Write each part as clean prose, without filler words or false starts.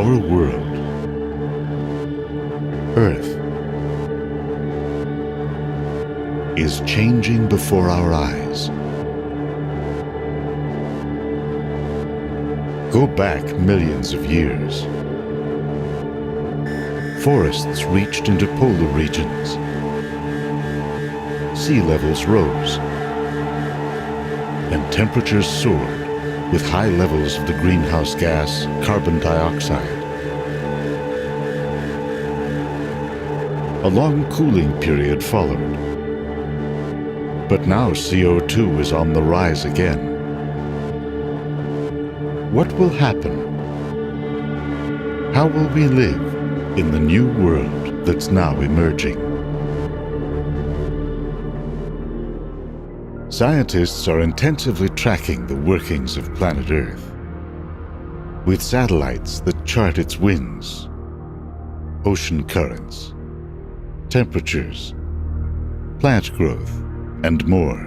Our world, Earth, is changing before our eyes. Go back millions of years. Forests reached into polar regions. Sea levels rose, and temperatures soared with high levels of the greenhouse gas carbon dioxide. A long cooling period followed, but now CO2 is on the rise again. What will happen? How will we live in the new world that's now emerging? Scientists are intensively tracking the workings of planet Earth with satellites that chart its winds, ocean currents, temperatures, plant growth, and more.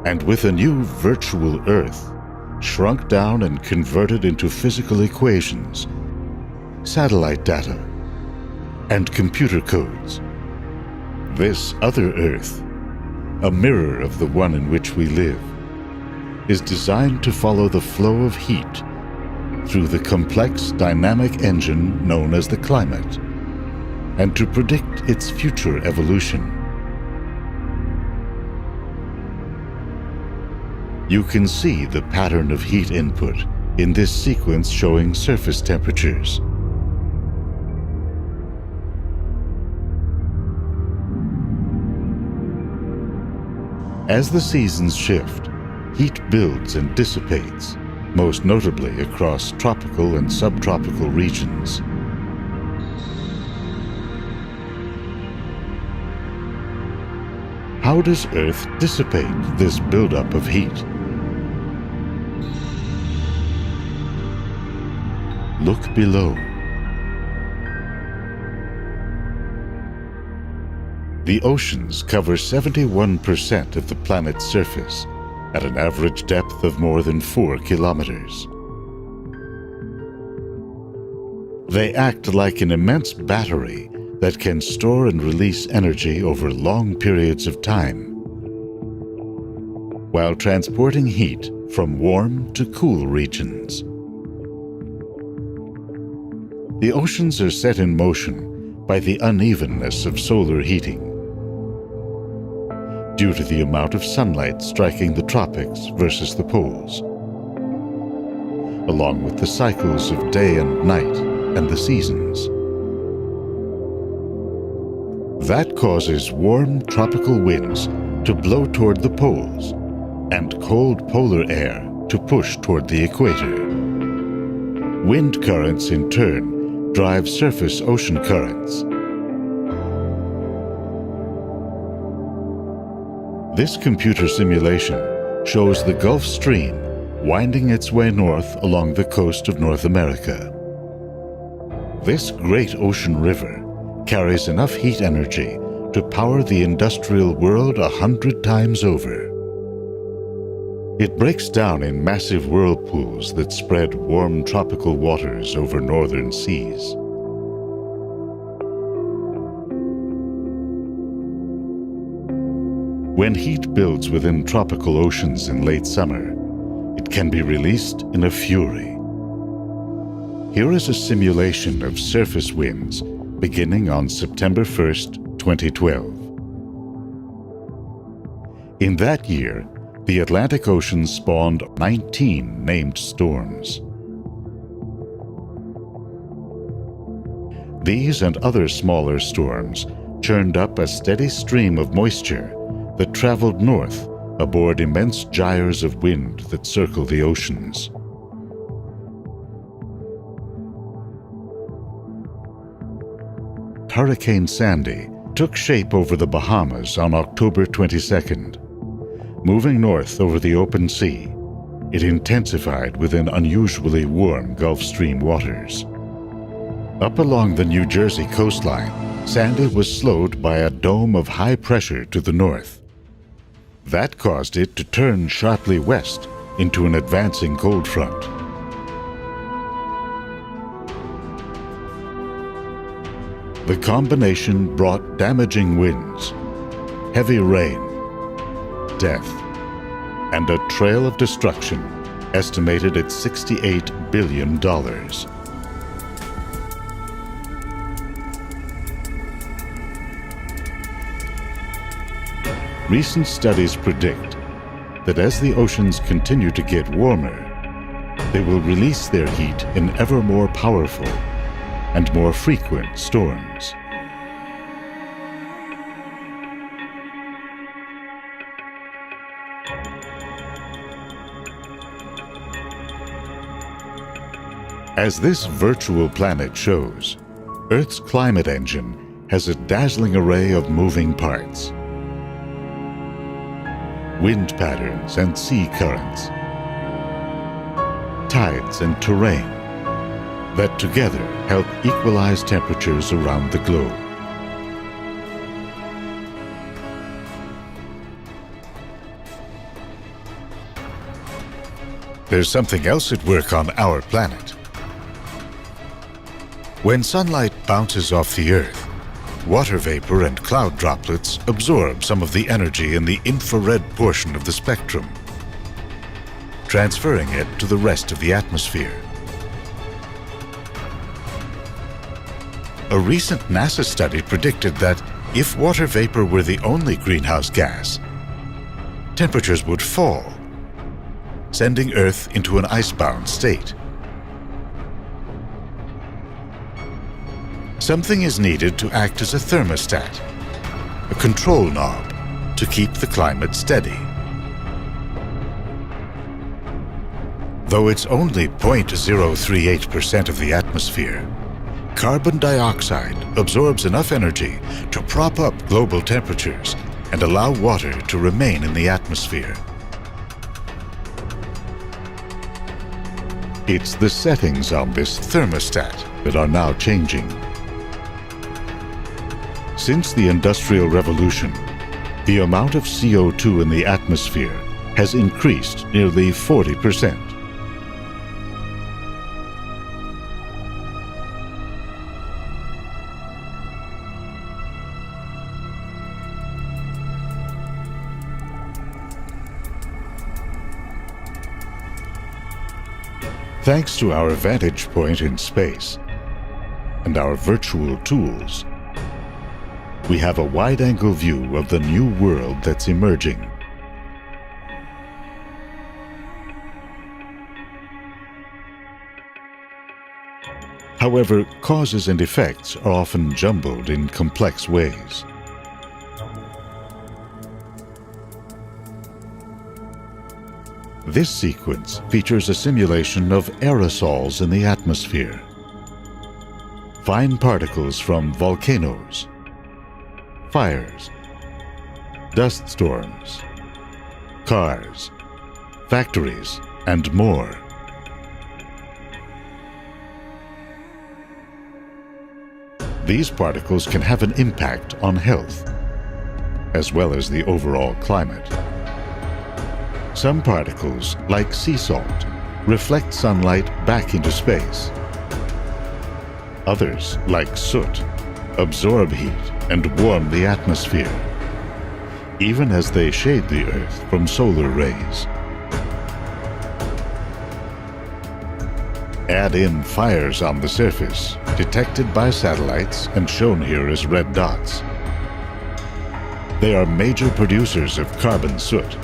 And with a new virtual Earth, shrunk down and converted into physical equations, satellite data, and computer codes, this other Earth, a mirror of the one in which we live, is designed to follow the flow of heat through the complex dynamic engine known as the climate, and to predict its future evolution. You can see the pattern of heat input in this sequence showing surface temperatures. As the seasons shift, heat builds and dissipates, most notably across tropical and subtropical regions. How does Earth dissipate this buildup of heat? Look below. The oceans cover 71% of the planet's surface at an average depth of more than 4 kilometers. They act like an immense battery that can store and release energy over long periods of time, while transporting heat from warm to cool regions. The oceans are set in motion by the unevenness of solar heating, due to the amount of sunlight striking the tropics versus the poles, along with the cycles of day and night and the seasons. That causes warm tropical winds to blow toward the poles and cold polar air to push toward the equator. Wind currents, in turn, drive surface ocean currents. This computer simulation shows the Gulf Stream winding its way north along the coast of North America. This great ocean river carries enough heat energy to power the industrial world 100 times over. It breaks down in massive whirlpools that spread warm tropical waters over northern seas. When heat builds within tropical oceans in late summer, it can be released in a fury. Here is a simulation of surface winds beginning on September 1st, 2012. In that year, the Atlantic Ocean spawned 19 named storms. These and other smaller storms churned up a steady stream of moisture that traveled north aboard immense gyres of wind that circle the oceans. Hurricane Sandy took shape over the Bahamas on October 22nd. Moving north over the open sea, it intensified within unusually warm Gulf Stream waters. Up along the New Jersey coastline, Sandy was slowed by a dome of high pressure to the north. That caused it to turn sharply west into an advancing cold front. The combination brought damaging winds, heavy rain, death, and a trail of destruction estimated at $68 billion. Recent studies predict that as the oceans continue to get warmer, they will release their heat in ever more powerful and more frequent storms. As this virtual planet shows, Earth's climate engine has a dazzling array of moving parts. Wind patterns and sea currents, tides and terrain that together help equalize temperatures around the globe. There's something else at work on our planet. When sunlight bounces off the Earth, water vapor and cloud droplets absorb some of the energy in the infrared portion of the spectrum, transferring it to the rest of the atmosphere. A recent NASA study predicted that if water vapor were the only greenhouse gas, temperatures would fall, sending Earth into an icebound state. Something is needed to act as a thermostat, a control knob to keep the climate steady. Though it's only 0.038% of the atmosphere, carbon dioxide absorbs enough energy to prop up global temperatures and allow water to remain in the atmosphere. It's the settings on this thermostat that are now changing. Since the Industrial Revolution, the amount of CO2 in the atmosphere has increased nearly 40%. Thanks to our vantage point in space and our virtual tools, we have a wide-angle view of the new world that's emerging. However, causes and effects are often jumbled in complex ways. This sequence features a simulation of aerosols in the atmosphere. Fine particles from volcanoes, fires, dust storms, cars, factories, and more. These particles can have an impact on health, as well as the overall climate. Some particles, like sea salt, reflect sunlight back into space. Others, like soot, absorb heat and warm the atmosphere, even as they shade the Earth from solar rays. Add in fires on the surface, detected by satellites and shown here as red dots. They are major producers of carbon soot.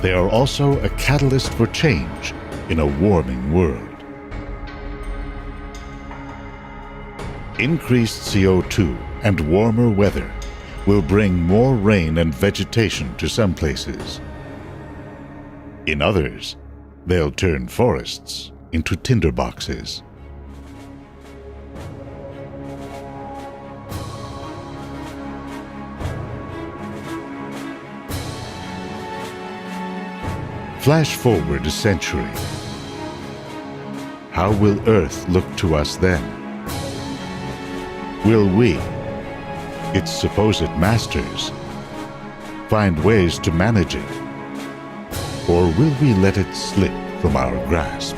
They are also a catalyst for change in a warming world. Increased CO2 and warmer weather will bring more rain and vegetation to some places. In others, they'll turn forests into tinderboxes. Flash forward a century. How will Earth look to us then? Will we, its supposed masters, find ways to manage it? Or will we let it slip from our grasp?